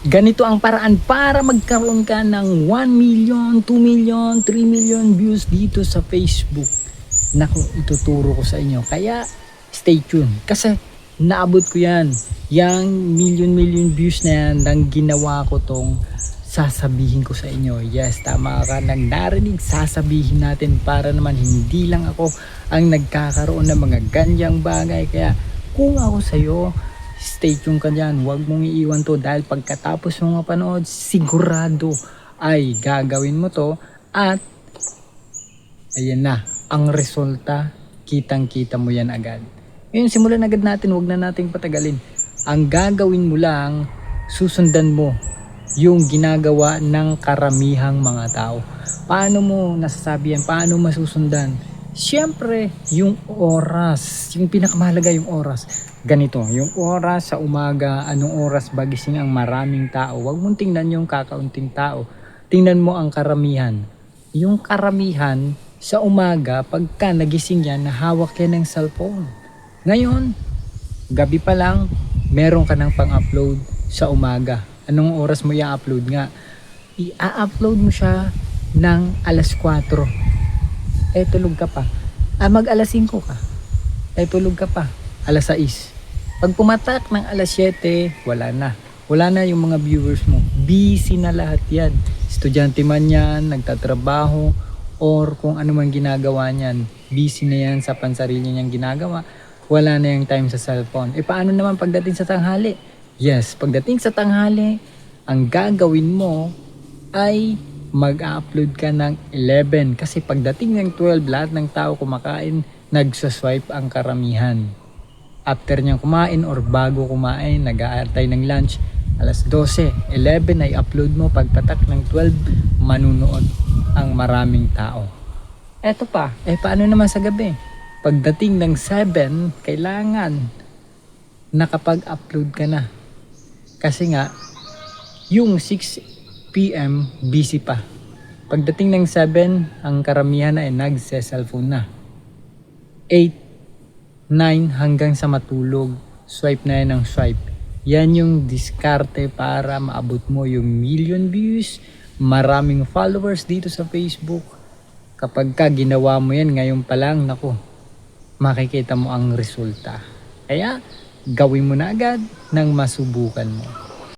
Ganito ang paraan para magkaroon ka ng 1 million, 2 million, 3 million views dito sa Facebook. Naku, ituturo ko sa inyo. Kaya stay tuned. Kasi naabot ko yan. Yang million views na yan nang ginawa ko tong sasabihin ko sa inyo. Yes, tama ka nang narinig. Sasabihin natin para naman hindi lang ako ang nagkakaroon ng mga ganyang bagay. Kaya kung ako sa'yo, stay tuned ka dyan. Huwag mong iiwan to dahil pagkatapos mo mapanood, sigurado ay gagawin mo to at ayan na, ang resulta, kitang-kita mo yan agad. Ngayon, simulan agad natin, huwag na nating patagalin. Ang gagawin mo lang, susundan mo yung ginagawa ng karamihang mga tao. Paano mo nasasabi yan? Paano masusundan? Siyempre, yung oras, yung pinakamahalaga yung oras. Ganito, yung oras sa umaga, anong oras ba gising ang maraming tao? Huwag mong tingnan yung kakaunting tao. Tingnan mo ang karamihan. Yung karamihan sa umaga, pagka nagising yan, nahawak yan ng cellphone. Ngayon, gabi pa lang, meron ka ng pang-upload sa umaga. Anong oras mo i-upload nga? I-upload mo siya ng alas 4. Tulog ka pa. Mag alas 5 ka. Tulog ka pa. Alas 6. Pag pumatak ng alas 7, wala na. Wala na yung mga viewers mo. Busy na lahat yan. Estudyante man yan, nagtatrabaho, or kung ano man ginagawa niyan. Busy na yan sa pansarili niyang ginagawa. Wala na yung time sa cellphone. Paano naman pagdating sa tanghali? Yes, pagdating sa tanghali, ang gagawin mo ay mag-upload ka ng 11. Kasi pagdating ng 12, lahat ng tao kumakain, nagsaswipe ang karamihan. After niyang kumain or bago kumain, nag-aantay ng lunch, alas 12, 11 ay upload mo. Pagpatak ng 12, manunood ang maraming tao. Eto pa, paano naman sa gabi? Pagdating ng 7, kailangan nakapag-upload ka na. Kasi nga, yung 6 PM busy pa. Pagdating ng 7, ang karamihan ay nagse-cellphone na. 8, 9 hanggang sa matulog, swipe na yan ng swipe. Yan yung diskarte para maabot mo yung million views, maraming followers dito sa Facebook. Kapag ka ginawa mo yan ngayon pa lang, naku, makikita mo ang resulta. Kaya gawin mo na agad nang masubukan mo.